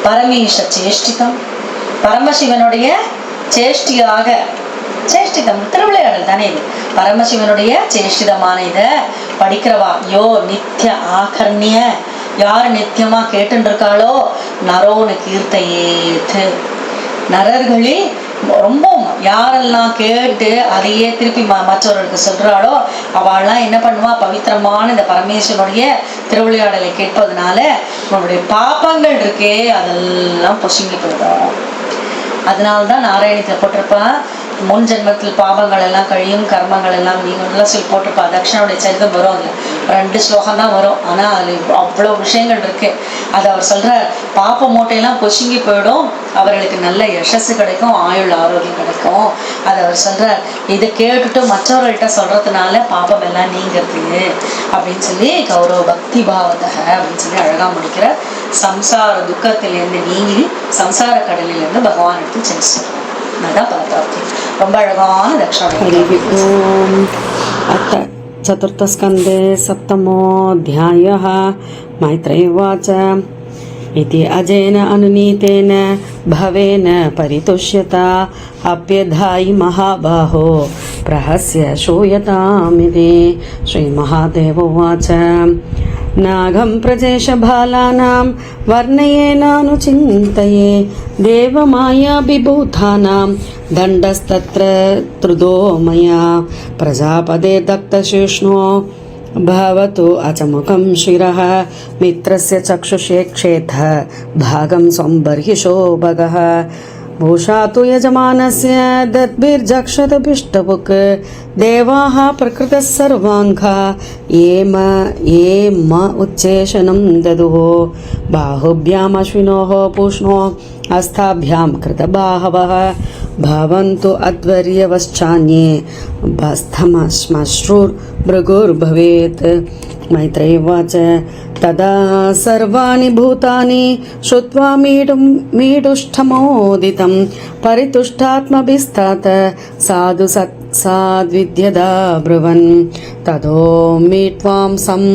பரமேஷ சேஷ்டிதம், பரமசிவனுடைய சேஷ்டியாக, சேஷ்டிதம் திருவிளையாடல் தானே இது, பரமசிவனுடைய சேஷ்டிதமான இதை படிக்கிறவா யோ நித்திய ஆகர்ணிய, யாரு நித்தியமா கேட்டுன்னு இருக்காளோ, நரோன்னு கீர்த்தையேத்து, நரர்களில் ரொம்ப யாரெல்லாம் கேட்டு அதையே திருப்பி மற்றவர்களுக்கு சொல்றாளோ அவள்லாம் என்ன பண்ணுவா, பவித்திரமான இந்த பரமேஸ்வரனுடைய திருவிளையாடலை கேட்பதனால உன்னுடைய பாப்பங்கள் இருக்கே அதெல்லாம் பொசுங்கி போயிடும். அதனால்தான் நாராயணத்தை போட்டிருப்பா, முன் ஜென்மத்தில் பாவங்கள் எல்லாம் கழியும், கர்மங்கள் எல்லாம் நீங்கள்லாம் சொல்லி போட்டிருப்பா. தக்ஷனுடைய சரிதம் வரும், அதில் 2 ஸ்லோகம் தான் வரும், ஆனால் அதில் அவ்வளோ விஷயங்கள் இருக்கு. அது அவர் சொல்றார், பாப்ப மூட்டையெல்லாம் பொசுங்கி போயிடும், அவர்களுக்கு நல்ல யசஸ் கிடைக்கும், ஆயுள் ஆரோக்கியம் கிடைக்கும். அது அவர் சொல்றார், இதை கேட்டுட்டு மற்றவர்கள்ட்ட சொல்றதுனால பாப்பம் எல்லாம் நீங்கிறது அப்படின்னு சொல்லி கௌரவ பக்தி பாவதக அப்படின்னு சொல்லி அழகா முடிக்கிற. சம்சார துக்கத்திலிருந்து நீங்கி சம்சார கடலிலிருந்து பகவான் எடுத்து சென்று சொல்றார். அதுதான் பலப்பிராப்தி. ரொம்ப அழகான தக்ஷணம். अथ चतुर्थस्कन्धे सप्तमोऽध्यायः। मैत्रेय उवाच इति अजेन अनुनीतेन भवेन परितुष्यता अप्यधायि महाबाहो प्रहस्य श्रूयतामिति। श्रीमहादेव उवाच नागं प्रजेशबालानां वर्णयेनानुचिन्तये देवमायाभिभूतानां दण्डस्तत्र त्रुदो मया प्रजापदे दत्तशिष्णो भवतु अचमुखं शिरः मित्रस्य चक्षुषे क्षेत्र भागं स्वम्बर्हिषो भगः भूषा तु यजमानस्य दद्भिर्जक्षतपिष्टपुक् देवाः प्रकृतः सर्वाङ्गा ये म उच्चेशनं ददुः बाहुभ्याम् अश्विनोः पूष्णो हस्ताभ्यां कृतबाहवः भवन्तु अध्वर्यवश्चान्ये भस्थमश्मश्रुर्भृगुर्भवेत्। मैत्रेय उवाच तदा सर्वाणि भूतानि श्रुत्वा मीडुष्ठमोदितं परितुष्टात्मभिस्तात साधु साद्विद्यदा ब्रुवन् ततो मीट्वांसम्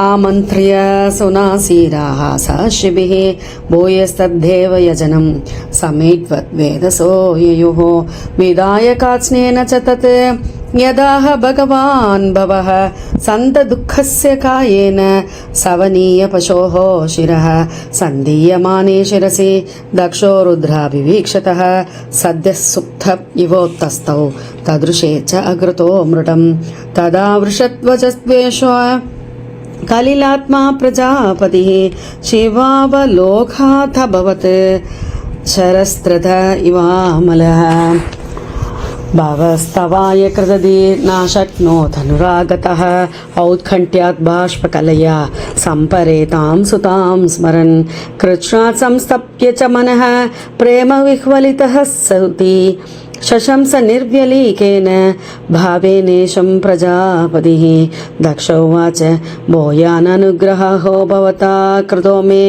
आमन्त्र्य सुनासीराः साशिभिः भूयस्तद्धेव यजनं समीट्वद्वेदसो ययुः विदायकात्स्नेन च तत् यदाह भगवान् भवः सन्तदुःखस्य कायेन सवनीय पशोः शिरः सन्दीयमाने शिरसि दक्षो रुद्राभिवीक्षतः सद्यः सुप्त इवोत्तस्थौ तदृशे च अग्रतो मृतं तदा वृषध्वजस्त्वेषो कलिलात्मा प्रजापतिः शिवावलोकाथभवत् शरस्त्रध इवामलः भावस्तवाय कृतदि नाशक्नोतनुरागतः औत्कण्ठ्यात् बाष्पकलया सम्परेतां सुतां स्मरन् कृच्छ्रात् संस्तप्य च मनः प्रेमविह्वलितः सौति शशंस निर्व्यलीकेन भावेनेशं प्रजापतिः दक्ष उवाच भूयाननुग्रहो भवता कृतो मे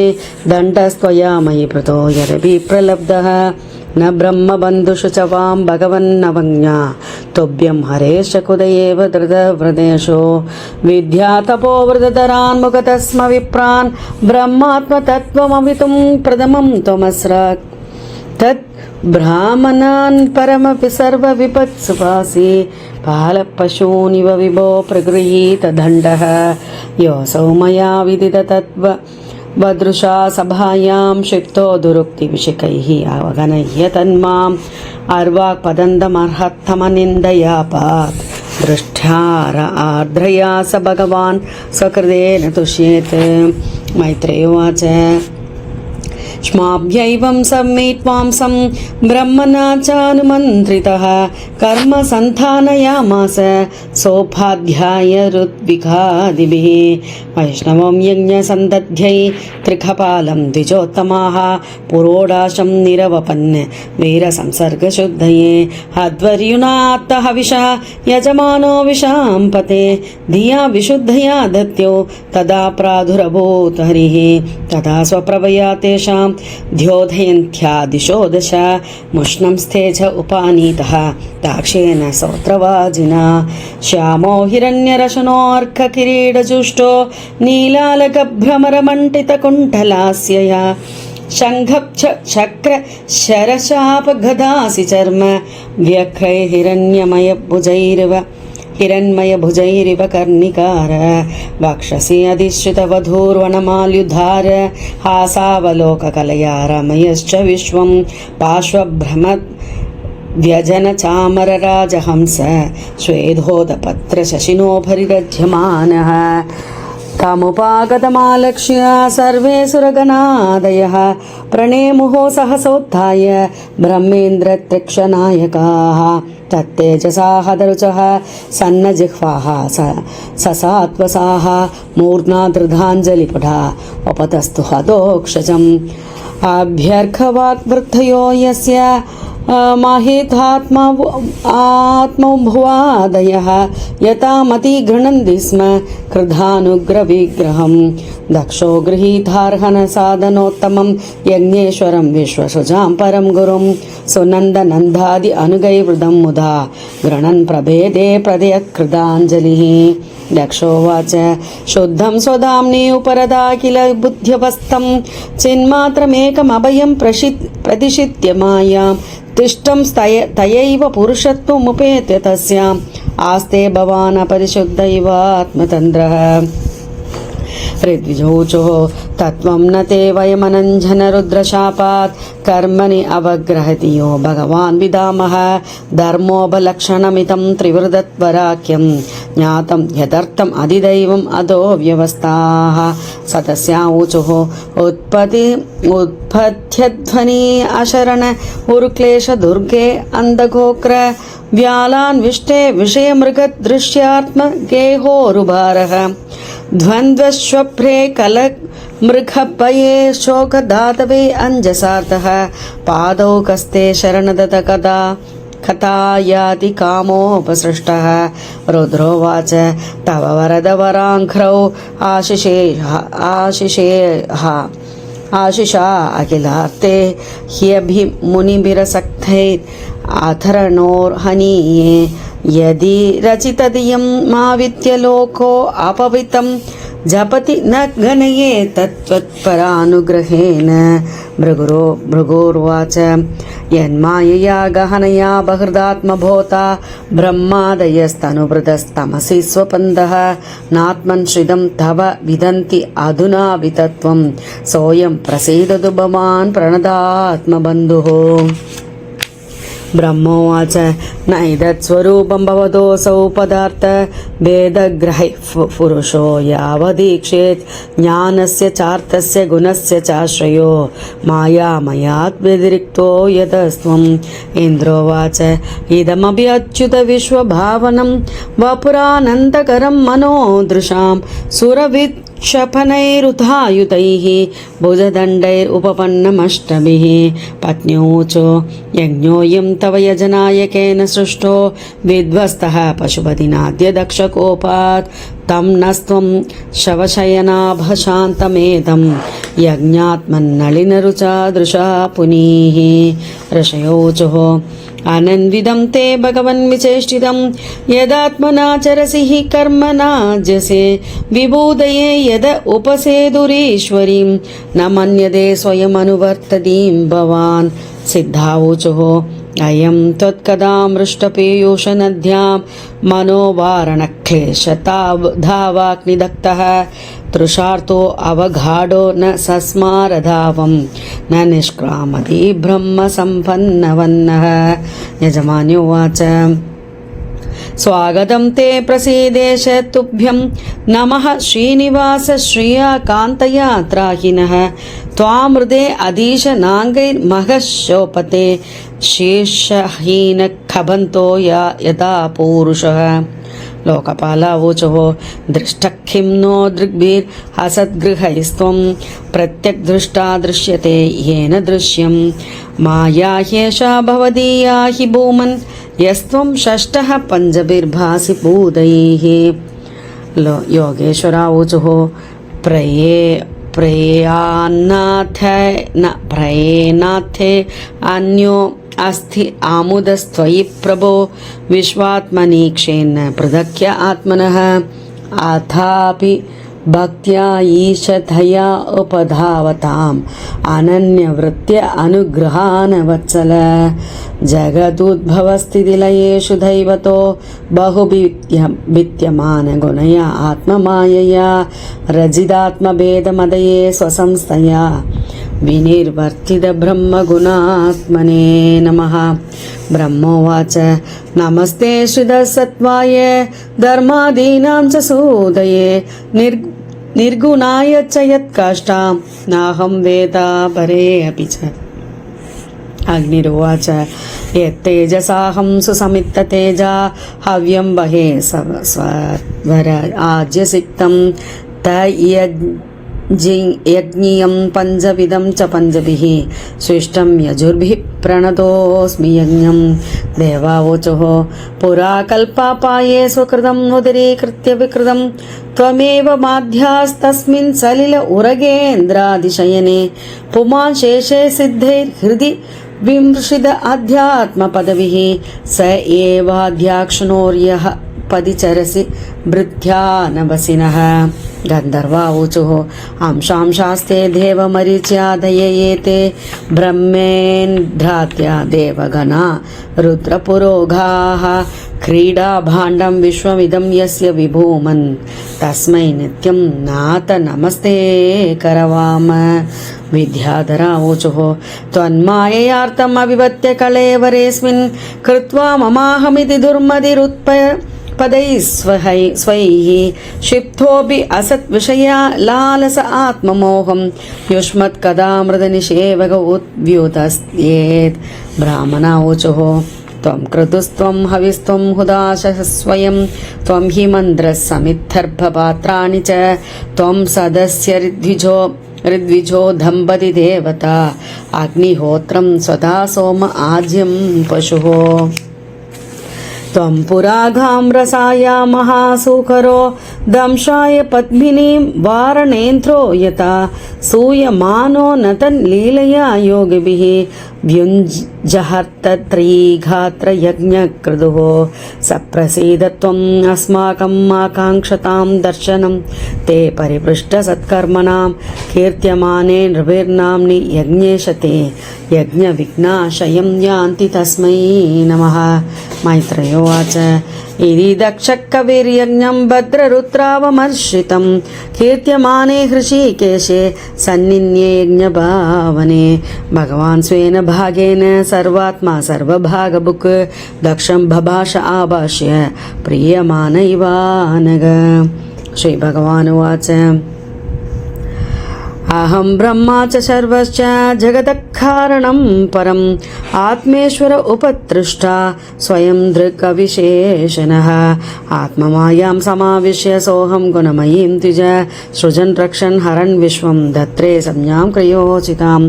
दण्डस्त्वया मयि प्रतो यदपि प्रलब्धः न ब्रह्मबन्धुषु च वां भगवन्नवज्ञा तुभ्यं हरेश कुदयेव धृतव्रतेषु विद्या तपोवृतधरान् मुखतस्म विप्रान् ब्रह्मात्मतत्त्वमवितुं प्रथमं त्वमस्राक् तत् ब्राह्मणान् परमपि सर्वविपत्सुपासि पालपशूनिव विभो प्रगृहीत दण्डः योऽसौ मया विदित तत्त्व वदृशा सभायां क्षिप्तो दुरुक्तिविषिकैः अवगणय्य तन्माम् अर्वाक्पदन्तमर्हत्तमनिन्दयापात् दृष्ट्यार आर्द्रया स भगवान् स्वकृतेन तुष्येत्। मैत्रेय उवाच क्ष्माभ्यैवं सम्मीट्वांसं ब्रह्मणा चानुमन्त्रितः कर्म सन्धानयामास सोपाध्याय ऋत्विकादिभिः वैष्णवं यज्ञसन्दध्यै त्रिखपालं द्विजोत्तमाः पुरोडाशं निरवपन् वीरसंसर्गशुद्धये अध्वर्युनात्तहविषा यजमानो विशां पते धिया विशुद्धया दत्यो तदा प्रादुरभूत् हरिः तदा स्वप्रभया तेषां द्योधयन्त्यादिशो दश मुष्णं स्तेज उपानीतः दाक्षेण सौत्रवाजिना श्यामो हिरण्यरशनोऽर्ककिरीटजुष्टो नीलालकभ्रमरमण्डितकुण्ठलास्यया शङ्खप् चक्र शरशापगदासि चर्म व्यक्रैर्हिरण्यमयभुजैरिव हिरण्मयभुजैरिव कर्णिकार वक्षसि अधिश्रितवधूर्वनमाल्युधार हासावलोककलया रमयश्च विश्वं पार्श्वभ्रमत् व्यजनचामरराजहंस श्वेधोदपत्रशशिनोपरिरज्यमानः तमुपागतमालक्ष्य सर्वे सुरगणादयः प्रणेमुः सहसोत्थाय ब्रह्मेन्द्रत्यक्षनायकाः तत्तेजसा हदरुचः सन्नजिह्वाः ससात्वसाः मूर्ध्नाधृधाञ्जलिपुटा उपतस्तु हदोक्षजम् अभ्यर्खवाक्वृद्धयो यस्य माहितात्मभुवादयः यतामति गृह्णन्ति स्म कृधानुग्रविग्रहं दक्षो गृहीतार्हनसाधनोत्तमं यज्ञेश्वरं विश्वसृजां परं गुरुं सुनन्दनन्दादि अनुगैवृदं मुदा गृणन् प्रभेदे प्रदयकृताञ्जलिः दक्षोवाच शुद्धं स्वधाम्नि उपरदा किल बुद्ध्यवस्थं चिन्मात्रमेकमभयं प्रतिषित्य मायां तिष्ठं तयैव पुरुषत्वमुपेत्य तस्याम् आस्ते भवान् अपरिशुद्ध इव आत्मतन्द्रः ऋद्विजोचोः तत्त्वं न ते वयमनञ्जनरुद्रशापात् कर्मणि अवग्रहति यो भगवान् विदामः धर्मोपलक्षणमितं त्रिवृदत्वराख्यं ज्ञातं यदर्थम् अधिदैवम् अधो व्यवस्थाः सतस्याऊचुः उत्पथ्यध्वनि अशरण उरुक्लेश दुर्गे अन्धगोक्र व्यालान्विष्टे विषयमृगदृश्यात्मगेहोरुभारः द्वन्द्वश्वभ्रे कलमृगभये शोकदातवे अञ्जसातः पादौ कस्ते शरणदत कदा कथायाति कामोपसृष्टः रुद्रोवाच तव वरदवराङ्घ्रौ आशिषा अखिलार्ते ह्यभिमुनिभिरसक्तैरथरणोर्हनीये यदि रचितदियं मावित्यलोको अपवितं जपति न गणये तत्त्वत्परानुग्रहेण भृगुर्वाच यन्मायया गहनया बहृदात्मभूता ब्रह्मादयस्तनुभृतस्तमसि स्वपन्दः नात्मन् श्रिदं तव विदन्ति अधुना वितत्वं सोऽयं प्रसीदतु भवान् प्रणदात्मबन्धुः ब्रह्मोवाच न इदत्स्वरूपं भवतोऽसौ पदार्थ भेदग्रहैः पुरुषो यावदीक्षेत् ज्ञानस्य चार्थस्य गुणस्य चाश्रयो मायामयात् व्यतिरिक्तो यतस्त्वम् इन्द्रोवाच इदमपि अच्युत विश्वभावनं वपुरानन्दकरं मनोदृशां सुरवित् क्षपनैरुधायुतैः भुजदण्डैरुपपन्नमष्टभिः पत्न्योचो यज्ञोऽयं तव यजनायकेन सृष्टो विध्वस्तः पशुपतिनाद्य दक्षकोपात् तं नस्त्वं शवशयनाभशान्तमेतं यज्ञात्मन्नलिनरुचा दृशा पुनीः ऋषयोचुः अनन्विदं ते भगवन् विचेष्टितं यदात्मनाचरसि हि कर्मणाजसे विबोधये यद उपसेदुरीश्वरीं न मन्यते स्वयमनुवर्ततीं भवान् सिद्धावोचुः अयं त्वत्कदामृष्टपीयूषनद्यां मनोवारणक्लेशताधावाग्निदग्धः तृषार्तो अवगाढो न सस्मारधावं न निष्क्रामति ब्रह्मसम्पन्नवन्नः यजमान्योवाच स्वागतं ते प्रसीदेश तुभ्यं नमः श्रीनिवास श्रियाकान्तयात्राहिनः त्वामृदे अधीशनाङ्गैर्महः शोपते शीर्षहीनखबन्तो यदा पूरुषः लोकपालावोचुः दृष्टखिं नो दृग्भिर्हसद्गृहैस्त्वं प्रत्यग्दृष्टा दृश्यते येन दृश्यं माया ह्येषा भवदीया हि भूमन् यस्त्वं षष्ठः पञ्चभिर्भासि भूतैः योगेश्वरावोचुः प्रयेनाथे अन्यो अस्ति आमुदस्त्वयि प्रभो विश्वात्मनीक्षेन पृथक्य आत्मनः अथापि भक्त्या ईशधया उपधावताम् अनन्यवृत्त्या अनुग्रहान् वत्सल जगदुद्भवस्थितिलयेषु दैवतो बहुविद्यमान गुणया आत्ममायया रजिदात्मभेदमदये स्वसंस्थया विनिर्वर्तित ब्रह्मगुणात्मने नमः। ब्रह्मोवाच नमस्ते श्रीधसत्त्वाय धर्मादीनां च सूदये निर्गुणाय च यत्कष्टां नाहं वेदा परे अपि च। अग्निरुवाच यत्तेजसाहं सुसमित्ततेजा हव्यं बहे स्ववर आज्यसिक्तं यज्ञियं पञ्चविधं च पञ्चभिः स्विष्टं यजुर्भिः प्रणतोऽस्मि यज्ञं। देवावोचुः पुरा कल्पापाये स्वकृतं उदरीकृत्य विकृतं त्वमेव माध्यास्तस्मिन् सलिल उरगेन्द्रादिशयने पुमान् शेषे सिद्धैर्हृदि विमृशित अध्यात्मपदविः स एवाध्याक्षणोर्यः पदिचरसि भृत्यानवसिनः। गन्धर्वावोचुः अंशांशास्ते देवमरीच्यादययेते ब्रह्मेन्द्रात्या देवगणा रुद्रपुरोगाः क्रीडाभाण्डं विश्वमिदं यस्य विभूमन् तस्मै नित्यं नाथ नमस्ते करवाम। विद्याधरावोचुः त्वन्माययार्थम् अविभत्य कलेवरेऽस्मिन् कृत्वा ममाहमिति दुर्मतिरुत्पदैः स्वैः क्षिप्तोऽपि असद्विषया लालस आत्ममोहं युष्मत्कदामृतनिषेवक उद्व्युतस्येत्। ब्राह्मणावोचुः त्वं क्रतुस्त्वं हविस्त्वं हुदाशः स्वयं त्वं हि मन्द्रः समिद्धर्भपात्राणि च त्वं सदस्य ऋद्विजो दम्पति देवता अग्निहोत्रं स्वधा सोम आज्यं पशुः। त्वं पुराघां रसाया महासूकरो दंशाय पद्मिनीं वारणेन्द्रो यथा सूयमानो न तल्लीलया योगिभिः व्युञ्जहर्तत्रीघात्रयज्ञक्रतुः सप्रसीद त्वम् अस्माकम् आकाङ्क्षतां दर्शनं ते परिपृष्टसत्कर्मणां कीर्त्यमाने नृभिर्नाम्नि यज्ञेशते यज्ञविघ्नाशयं यान्ति तस्मै नमः। मैत्रेयोवाच इति दक्षकविर्यज्ञं भद्ररुद्रावमर्षितं कीर्त्यमाने हृषीकेशे सन्निन्ये यज्ञभावने भगवान् स्वेन भागेन सर्वात्मा सर्वभागभुक् दक्षं बभाष आभाष्य प्रीयमानैवानग। श्रीभगवानुवाच अहं ब्रह्मा च सर्वश्च जगदकारणं परम् आत्मेश्वर उपतृष्टा स्वयं दृक्विशेषणः आत्ममायां समाविश्य सोऽहं गुणमयीं द्विज सृजन् रक्षन् हरन् विश्वं धत्रे संज्ञां क्रियोचितां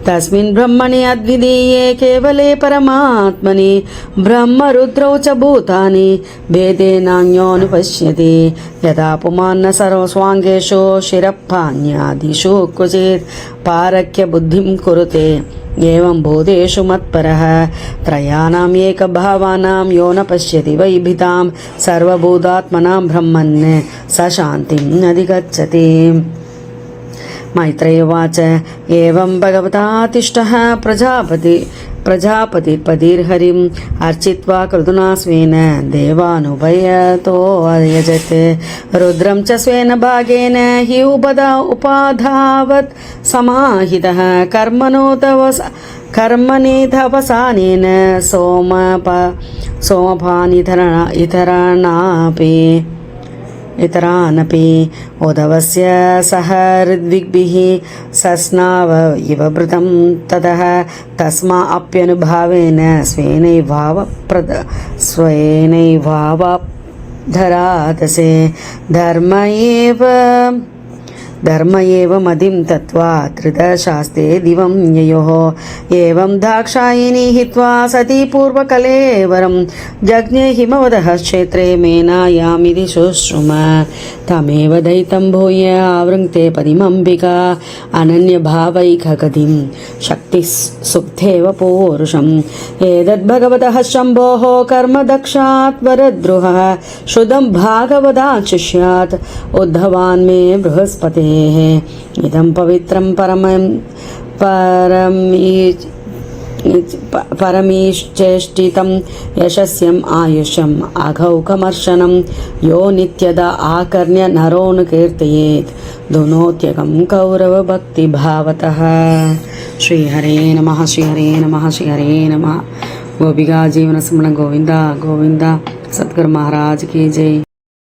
तस्मिन् ब्रह्मणि अद्वितीये केवले परमात्मनि ब्रह्मरुद्रौ च भूतानि भेदेनान्योऽनुपश्यति यदा पुमान्न सर्वस्वाङ्गेषु शिरप्पान्यादिषु क्वचित् पारक्य बुद्धिं कुरुते एवं भूतेषु मत्परः त्रयाणाम् एकभावानां यो न पश्यति वैभितां सर्वभूतात्मनां ब्रह्मन् स शान्तिम् अधिगच्छति। मैत्रेयवाच एवं भगवतातिष्ठः प्रजापतिर्हरिम् अर्चित्वा कृतुना स्वेन देवानुभयतो अयजत् रुद्रं च स्वेन भागेन हि उपाधावत् समाहितः कर्मणेधवसानेन इतरानपि उदवस्य सह ऋद्विग्भिः सस्नाव इव भृतं ततः तस्मा अप्यनुभावेन स्वेनैवावधरातसे धर्म एव धर्म एव मदिं तत्त्वा धृतशास्त्रे दिवं ययोः एवं दाक्षायिनी हित्वा सती पूर्वकले वरं जज्ञे हिमवदः क्षेत्रे मेनायामिति शुश्रुम तमेव दयितं भूय आवृङ्क्ते पदिमम्बिका अनन्यभावैकगतिं शक्तिः सुप्तेव पौरुषम् एतद्भगवतः शम्भोः कर्मदक्षात् वरद्रुहः श्रुतं भागवतात् शिष्यात् उद्धवान् मे बृहस्पतेः इदं पवित्रं परमीश्चेष्टितं यशस्यम् आयुष्यम् अघौकमर्शनं यो नित्यदा आकर्ण्य नरोनुकीर्तयेत् धुनोत्यकं कौरवभक्तिभावतः श्रीहरे नमः श्रीहरे नमः श्रीहरे नमः गोपिका जीवन स्मरण गोविंदा गोविंदा सद्गुरु महाराज की जय।